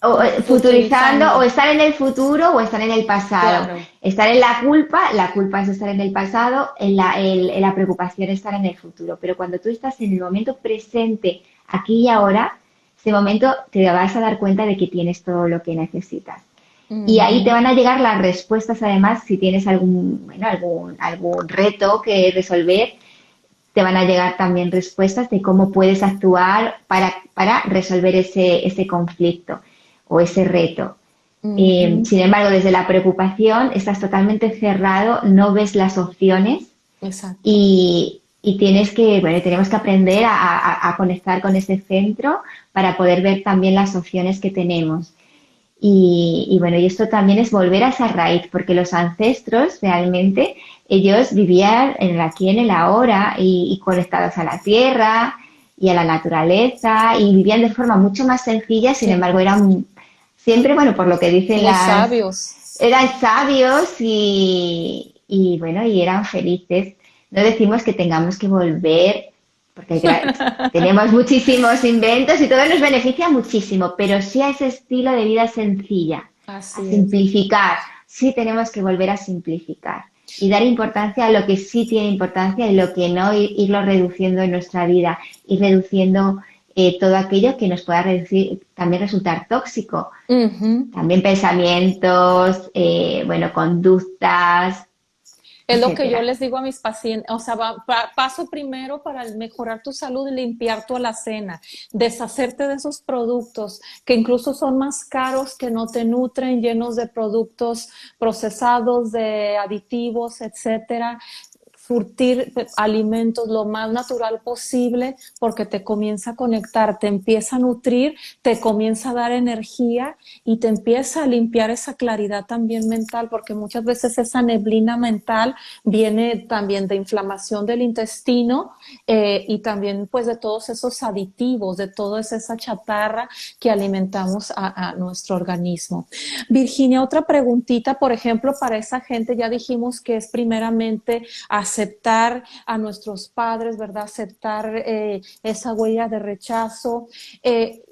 o futurizando. estar en el futuro o estar en el pasado. Claro. Estar en la culpa es estar en el pasado, en la preocupación es estar en el futuro. Pero cuando tú estás en el momento presente, aquí y ahora, ese momento te vas a dar cuenta de que tienes todo lo que necesitas. Y ahí te Ujú. van a llegar las respuestas, además, si tienes bueno, algún reto que resolver, te van a llegar también respuestas de cómo puedes actuar para resolver ese conflicto o ese reto. Ujú. Sin embargo, desde la preocupación estás totalmente cerrado, no ves las opciones Exacto. y tienes que, bueno, tenemos que aprender a conectar con ese centro para poder ver también las opciones que tenemos. Y bueno, y esto también es volver a esa raíz, porque los ancestros realmente, ellos vivían en el aquí, en el ahora y conectados a la tierra y a la naturaleza y vivían de forma mucho más sencilla, sin Sí. embargo eran siempre, bueno, por lo que dicen Muy sabios. eran sabios y bueno, y eran felices. No decimos que tengamos que volver, porque tenemos muchísimos inventos y todo nos beneficia muchísimo, pero sí a ese estilo de vida sencilla, a Así es. simplificar. Sí tenemos que volver a simplificar y dar importancia a lo que sí tiene importancia y lo que no, irlo reduciendo en nuestra vida, ir reduciendo todo aquello que nos pueda reducir, también resultar tóxico. Ujú. También pensamientos, bueno, conductas, Es lo que yo etcétera. les digo a mis pacientes, o sea, paso primero para mejorar tu salud y limpiar tu alacena, deshacerte de esos productos que incluso son más caros, que no te nutren, llenos de productos procesados, de aditivos, etcétera. Surtir alimentos lo más natural posible porque te comienza a conectar, te empieza a nutrir, te comienza a dar energía y te empieza a limpiar esa claridad también mental, porque muchas veces esa neblina mental viene también de inflamación del intestino y también pues de todos esos aditivos, de toda esa chatarra que alimentamos a nuestro organismo. Virginia, otra preguntita, por ejemplo, para esa gente ya dijimos que es primeramente aceptar a nuestros padres, ¿verdad? Aceptar esa huella de rechazo, eh,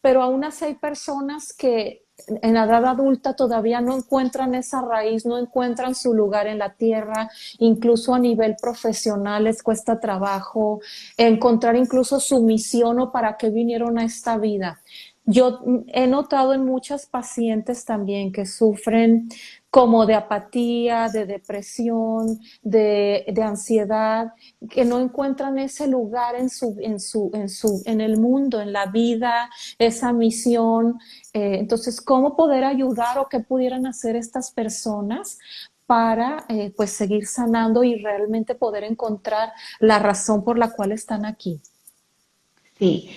pero aún así hay personas que en la edad adulta todavía no encuentran esa raíz, no encuentran su lugar en la tierra, incluso a nivel profesional les cuesta trabajo encontrar incluso su misión o para qué vinieron a esta vida. Yo he notado en muchas pacientes también que sufren como de apatía, de depresión, de ansiedad, que no encuentran ese lugar en el mundo, en la vida, esa misión. Entonces, ¿cómo poder ayudar o qué pudieran hacer estas personas para pues seguir sanando y realmente poder encontrar la razón por la cual están aquí? Sí,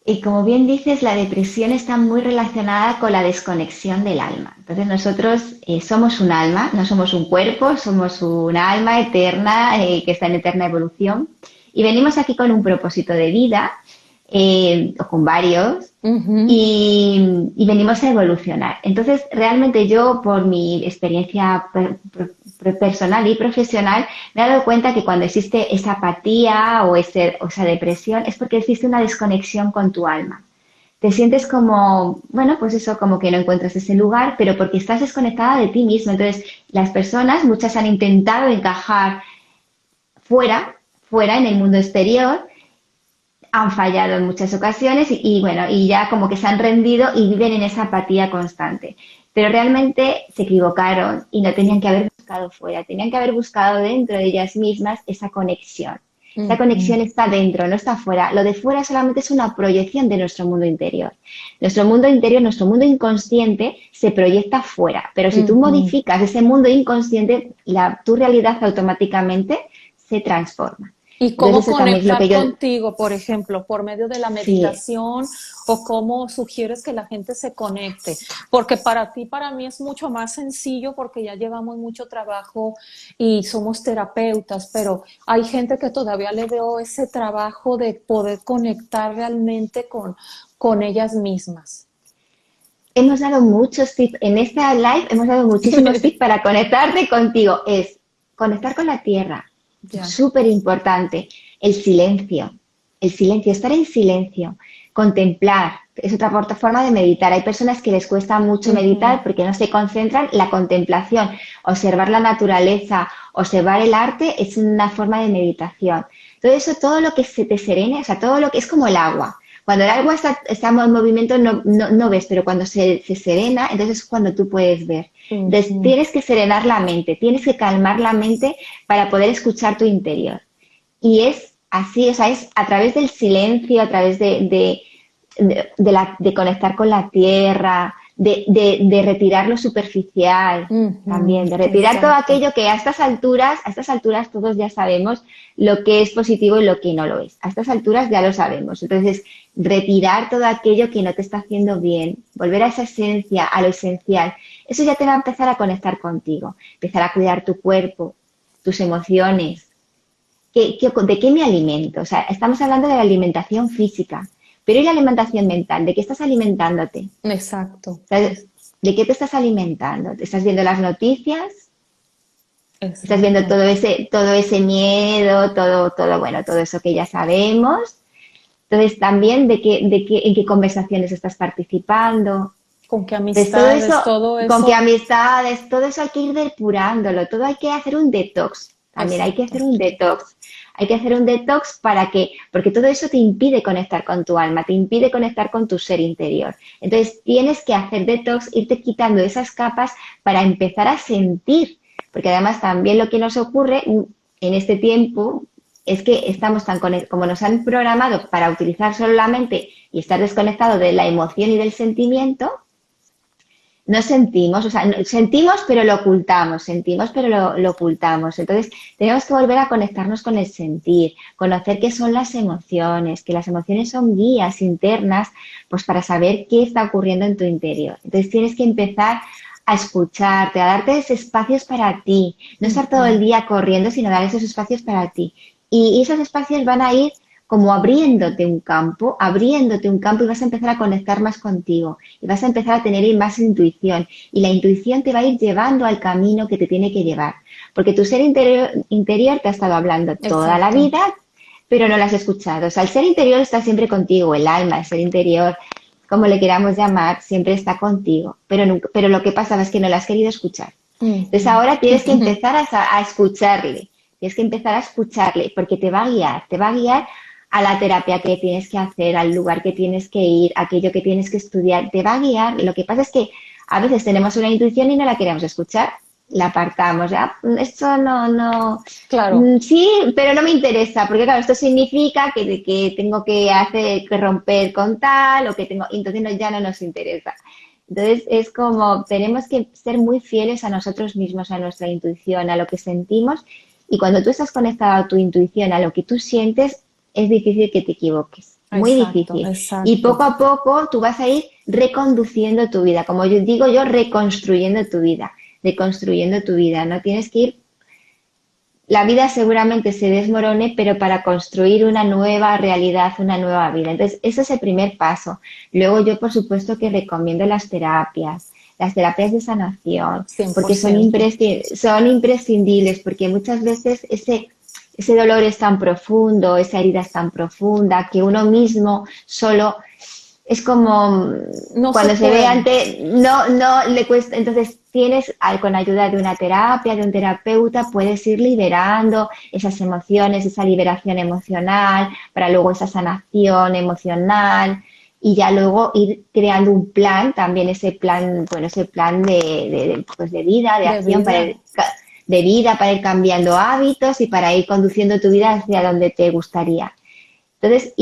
y como bien dices, la depresión está muy relacionada con la desconexión del alma. Entonces nosotros somos un alma, no somos un cuerpo, somos un alma eterna que está en eterna evolución y venimos aquí con un propósito de vida o con varios, Ujú. y venimos a evolucionar. Entonces, realmente yo, por mi experiencia personal y profesional, me he dado cuenta que cuando existe esa apatía o esa depresión es porque existe una desconexión con tu alma. Te sientes como, bueno, pues eso, como que no encuentras ese lugar, pero porque estás desconectada de ti mismo. Entonces, las personas, muchas han intentado encajar fuera, fuera en el mundo exterior, han fallado en muchas ocasiones bueno, y ya como que se han rendido y viven en esa apatía constante. Pero realmente se equivocaron y no tenían que haber buscado fuera, tenían que haber buscado dentro de ellas mismas esa conexión. Esa Ujú. conexión está dentro, no está fuera. Lo de fuera solamente es una proyección de nuestro mundo interior. Nuestro mundo interior, nuestro mundo inconsciente se proyecta fuera, pero si tú Ujú. modificas ese mundo inconsciente, tu realidad automáticamente se transforma. ¿Y cómo Entonces eso también es lo conectar que yo, contigo, por ejemplo, por medio de la sí. meditación o cómo sugieres que la gente se conecte? Porque para ti, para mí es mucho más sencillo porque ya llevamos mucho trabajo y somos terapeutas, pero hay gente que todavía le veo ese trabajo de poder conectar realmente con ellas mismas. Hemos dado muchos tips, en esta live hemos dado muchísimos tips para conectarte contigo. Es conectar con la tierra, Ya. súper importante. El silencio, estar en silencio, contemplar, es otra forma de meditar. Hay personas que les cuesta mucho Ujú. meditar porque no se concentran. La contemplación, observar la naturaleza, observar el arte es una forma de meditación. Todo eso, todo lo que se te serene, o sea, todo lo que es como el agua. Cuando el agua está en movimiento no ves, pero cuando se serena, entonces es cuando tú puedes ver. Entonces Ujú. tienes que serenar la mente, tienes que calmar la mente para poder escuchar tu interior. Y es así, o sea, es a través del silencio, a través de conectar con la tierra, de retirar lo superficial Ujú. también, de retirar todo Exacto. aquello que a estas alturas todos ya sabemos lo que es positivo y lo que no lo es. A estas alturas ya lo sabemos. Entonces, retirar todo aquello que no te está haciendo bien, volver a esa esencia, a lo esencial, eso ya te va a empezar a conectar contigo, empezar a cuidar tu cuerpo, tus emociones, de qué me alimento? O sea, estamos hablando de la alimentación física, pero ¿y la alimentación mental? ¿De qué estás alimentándote? Exacto. ¿Sabes? ¿De qué te estás alimentando? ¿Te estás viendo las noticias? ¿Estás viendo Exacto. todo ese miedo, bueno, todo eso que ya sabemos? Entonces, también en qué conversaciones estás participando. Con qué Entonces, todo eso, amistades, todo con qué eso. amistades, todo eso hay que ir depurándolo, todo hay que hacer un detox. También hay que Exacto. hacer un detox. Hay que hacer un detox porque todo eso te impide conectar con tu alma, te impide conectar con tu ser interior. Entonces, tienes que hacer detox, irte quitando esas capas para empezar a sentir. Porque además también lo que nos ocurre en este tiempo es que estamos como nos han programado para utilizar solo la mente y estar desconectado de la emoción y del sentimiento, no sentimos, o sea, sentimos pero lo ocultamos, sentimos pero lo ocultamos. Entonces, tenemos que volver a conectarnos con el sentir, conocer qué son las emociones, que las emociones son guías internas, pues para saber qué está ocurriendo en tu interior. Entonces, tienes que empezar a escucharte, a darte esos espacios para ti, no estar todo el Ujú. día corriendo, sino dar esos espacios para ti. Y esos espacios van a ir como abriéndote un campo y vas a empezar a conectar más contigo y vas a empezar a tener más intuición y la intuición te va a ir llevando al camino que te tiene que llevar, porque tu ser interior te ha estado hablando toda la Exacto. vida, pero no lo has escuchado. O sea, el ser interior está siempre contigo, el alma, el ser interior, como le queramos llamar, siempre está contigo, pero lo que pasa es que no lo has querido escuchar. Entonces Ujú. ahora tienes que empezar a escucharle, tienes que empezar a escucharle, porque te va a guiar a la terapia que tienes que hacer, al lugar que tienes que ir, aquello que tienes que estudiar, te va a guiar. Lo que pasa es que a veces tenemos una intuición y no la queremos escuchar, la apartamos, ya, esto Claro. sí, pero no me interesa, porque claro, esto significa que tengo que hacer, que romper con tal, o que tengo, entonces ya no nos interesa. Entonces es como tenemos que ser muy fieles a nosotros mismos, a nuestra intuición, a lo que sentimos. Y cuando tú estás conectado a tu intuición, a lo que tú sientes, es difícil que te equivoques, muy Exacto. difícil. Y Exacto. poco a poco tú vas a ir reconduciendo tu vida, como yo digo yo, reconstruyendo tu vida, reconstruyendo tu vida. No tienes que ir la vida seguramente se desmorone, pero para construir una nueva realidad, una nueva vida. Entonces, ese es el primer paso. Luego yo, por supuesto, que recomiendo las terapias de sanación, porque 100%. son imprescindibles, porque muchas veces ese dolor es tan profundo, esa herida es tan profunda, que uno mismo solo es como No se cuando se ve puede. ante, no le cuesta, entonces con ayuda de una terapia, de un terapeuta, puedes ir liberando esas emociones, esa liberación emocional, para luego esa sanación emocional y ya luego ir creando un plan, también ese plan, bueno, ese plan pues de vida, de De acción vida. de vida para ir cambiando hábitos y para ir conduciendo tu vida hacia donde te gustaría. Entonces,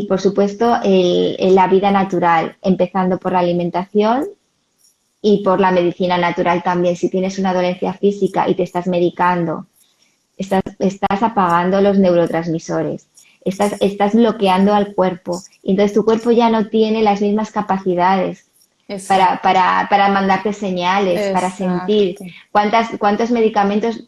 por supuesto, la vida natural, empezando por la alimentación y por la medicina natural también. Si tienes una dolencia física y te estás medicando, estás apagando los neurotransmisores, estás bloqueando al cuerpo. Y entonces tu cuerpo ya no tiene las mismas capacidades Exacto. para mandarte señales, para sentir Exacto. cuántos medicamentos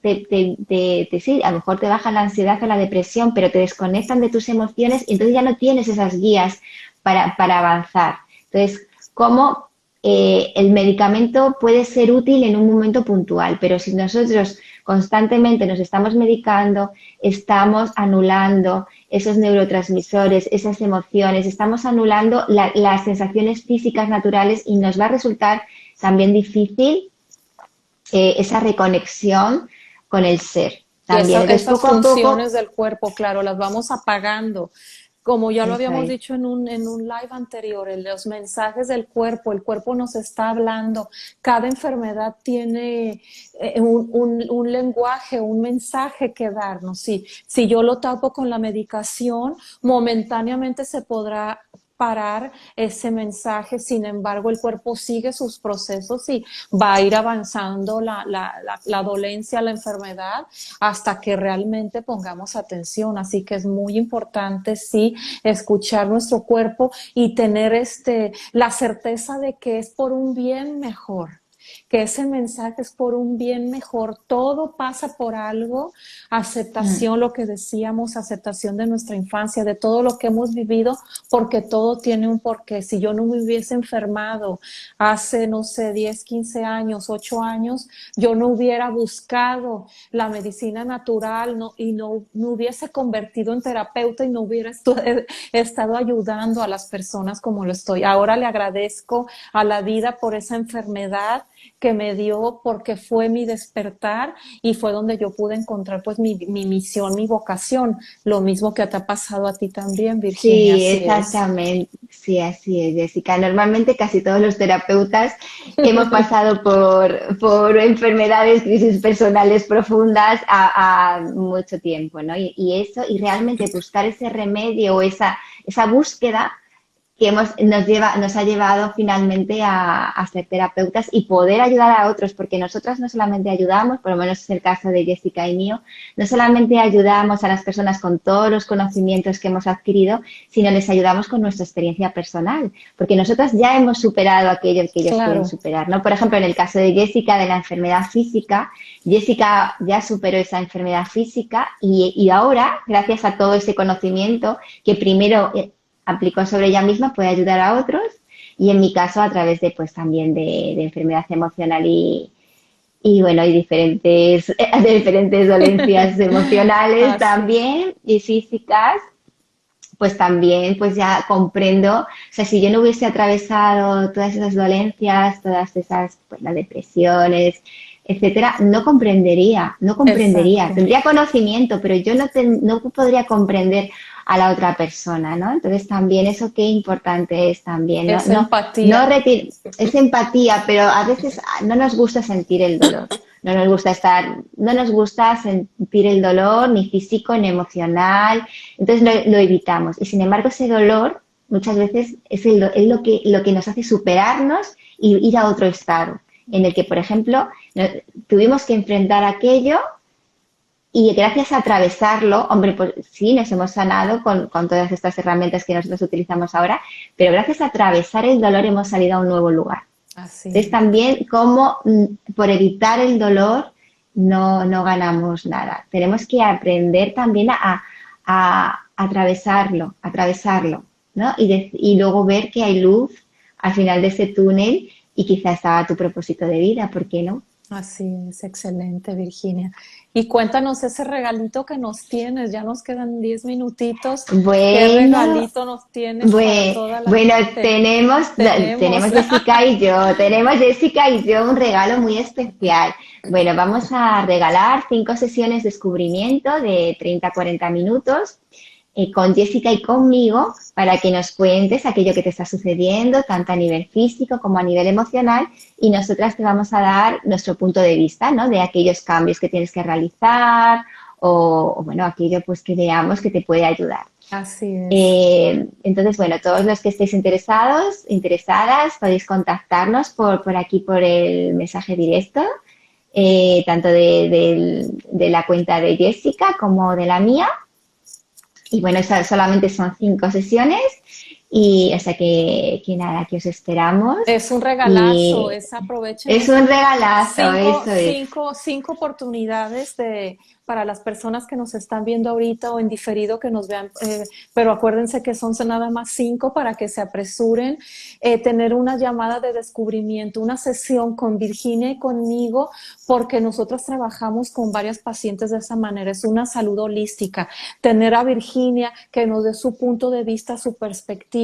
sí, a lo mejor te bajan la ansiedad o la depresión, pero te desconectan de tus emociones y entonces ya no tienes esas guías para avanzar. Entonces, ¿cómo el medicamento puede ser útil en un momento puntual? Pero si nosotros constantemente nos estamos medicando, estamos anulando esos neurotransmisores, esas emociones, estamos anulando las sensaciones físicas naturales y nos va a resultar también difícil esa reconexión con el ser Y también. Entonces, esas poco a poco, funciones del cuerpo, claro, las vamos apagando. Como ya lo eso habíamos es. dicho en un live anterior, en los mensajes del cuerpo, el cuerpo nos está hablando. Cada enfermedad tiene un lenguaje, un mensaje que darnos. Sí, si yo lo tapo con la medicación, momentáneamente se podrá parar ese mensaje, sin embargo el cuerpo sigue sus procesos y va a ir avanzando la dolencia, la enfermedad, hasta que realmente pongamos atención. Así que es muy importante, sí, escuchar nuestro cuerpo y tener la certeza de que es por un bien mejor, que ese mensaje es por un bien mejor, todo pasa por algo, Mm. aceptación, lo que decíamos, aceptación de nuestra infancia, de todo lo que hemos vivido, porque todo tiene un porqué. Si yo no me hubiese enfermado hace, no sé, 10, 15 años, 8 años, yo no hubiera buscado la medicina natural, no, y no me hubiese convertido en terapeuta y no hubiera estado ayudando a las personas como lo estoy. Ahora le agradezco a la vida por esa enfermedad que me dio, porque fue mi despertar y fue donde yo pude encontrar pues mi misión, mi vocación, lo mismo que te ha pasado a ti también, Virginia, Sí, así es. exactamente. Sí, así es, Jessica. Normalmente casi todos los terapeutas hemos pasado por enfermedades, crisis personales profundas a mucho tiempo, ¿no? Y eso, y realmente buscar ese remedio o esa búsqueda que nos ha llevado finalmente a ser terapeutas y poder ayudar a otros, porque nosotras no solamente ayudamos, por lo menos es el caso de Jessica y mío, no solamente ayudamos a las personas con todos los conocimientos que hemos adquirido, sino les ayudamos con nuestra experiencia personal, porque nosotras ya hemos superado aquello que ellos quieren Claro, superar, ¿no? Por ejemplo, en el caso de Jessica, de la enfermedad física, Jessica ya superó esa enfermedad física y ahora, gracias a todo ese conocimiento que primero aplicó sobre ella misma, puede ayudar a otros y en mi caso a través de pues también de enfermedad emocional y bueno, y diferentes, de diferentes dolencias emocionales así. también y físicas, pues también pues ya comprendo, o sea, si yo no hubiese atravesado todas esas dolencias, todas esas, pues las depresiones, etcétera, no comprendería, Exacto. tendría conocimiento, pero yo no podría comprender a la otra persona, ¿no? Entonces también eso qué importante es también, ¿no? Es empatía. Es empatía, pero a veces no nos gusta sentir el dolor. No nos gusta sentir el dolor ni físico ni emocional, entonces lo evitamos. Y sin embargo, ese dolor muchas veces es lo que nos hace superarnos y ir a otro estado, en el que, por ejemplo, tuvimos que enfrentar aquello y gracias a atravesarlo, hombre, pues sí, nos hemos sanado con todas estas herramientas que nosotros utilizamos ahora, pero gracias a atravesar el dolor hemos salido a un nuevo lugar. Así Entonces es. también como por evitar el dolor no ganamos nada. Tenemos que aprender también a atravesarlo, ¿no? Y luego ver que hay luz al final de ese túnel y quizás estaba tu propósito de vida, ¿por qué no? Así es, excelente, Virginia. Y cuéntanos ese regalito que nos tienes, ya nos quedan 10 minutitos. ¿Qué Bueno, regalito nos tienes para toda la bueno, gente? Tenemos. tenemos Jessica y yo un regalo muy especial. Bueno, vamos a regalar 5 sesiones de descubrimiento de 30 a 40 minutos con Jessica y conmigo para que nos cuentes aquello que te está sucediendo, tanto a nivel físico como a nivel emocional, y nosotras te vamos a dar nuestro punto de vista, ¿no? De aquellos cambios que tienes que realizar bueno, aquello pues que veamos que te puede ayudar. Así es. Entonces, bueno, todos los que estéis interesadas, podéis contactarnos por aquí, por el mensaje directo, tanto de la cuenta de Jessica como de la mía. Y bueno, solamente son 5 sesiones y o sea que nada, que os esperamos Es un regalazo, y aprovechen es un esas regalazo, eso es. cinco oportunidades para las personas que nos están viendo ahorita o en diferido que nos vean, pero acuérdense que son nada más 5 para que se apresuren, tener una llamada de descubrimiento, una sesión con Virginia y conmigo, porque nosotros trabajamos con varias pacientes de esa manera, es una salud holística, tener a Virginia que nos dé su punto de vista, su perspectiva,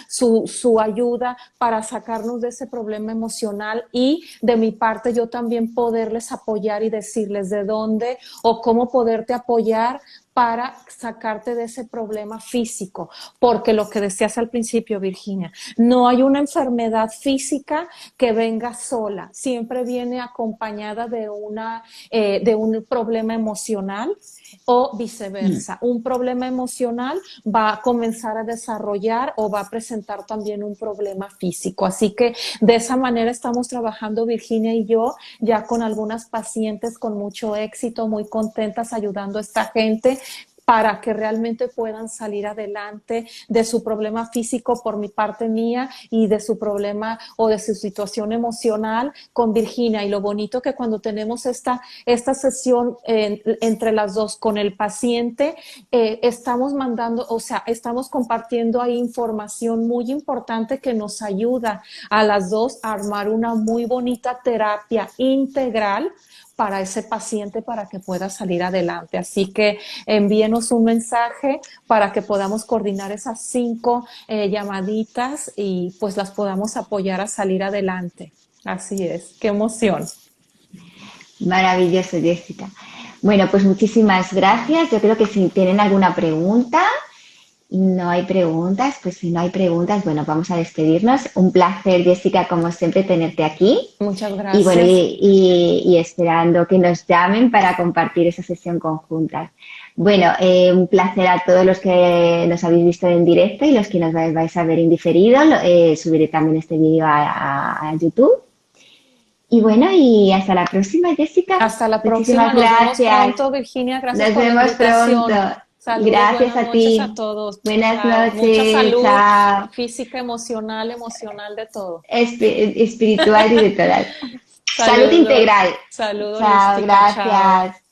su ayuda para sacarnos de ese problema emocional y de mi parte yo también poderles apoyar y decirles de dónde o cómo poderte apoyar para sacarte de ese problema físico, porque lo que decías al principio, Virginia, no hay una enfermedad física que venga sola, siempre viene acompañada de un problema emocional o viceversa. Un problema emocional va a comenzar a desarrollar o va a presentar también un problema físico. Así que de esa manera estamos trabajando Virginia y yo ya con algunas pacientes con mucho éxito, muy contentas ayudando a esta gente para que realmente puedan salir adelante de su problema físico por mi parte mía y de su problema o de su situación emocional con Virginia. Y lo bonito que cuando tenemos esta sesión entre las dos con el paciente, estamos mandando, o sea, estamos compartiendo ahí información muy importante que nos ayuda a las dos a armar una muy bonita terapia integral para ese paciente para que pueda salir adelante. Así que envíenos un mensaje para que podamos coordinar esas 5 llamaditas y pues las podamos apoyar a salir adelante. Así es, qué emoción. Maravilloso, Jessica. Bueno, pues muchísimas gracias. Yo creo que si tienen alguna pregunta, no hay preguntas, pues si no hay preguntas, bueno, vamos a despedirnos. Un placer, Jessica, como siempre, tenerte aquí. Muchas Y bueno, gracias. y esperando que nos llamen para compartir esa sesión conjunta. Bueno, un placer a todos los que nos habéis visto en directo y los que nos vais a ver en diferido. Subiré también este vídeo a YouTube. Y bueno, y hasta la próxima, Jessica. Hasta la próxima. Muchísimas Nos vemos gracias. pronto, Virginia. Gracias Nos por la vemos invitación. pronto. Saludos, Gracias buenas a noches a ti. todos. Buenas Chao. Mucha noches. salud Chao. física, emocional, de todo. Espiritual y de todas. Salud Saludos. integral. Salud Chao, holística. Chao. gracias.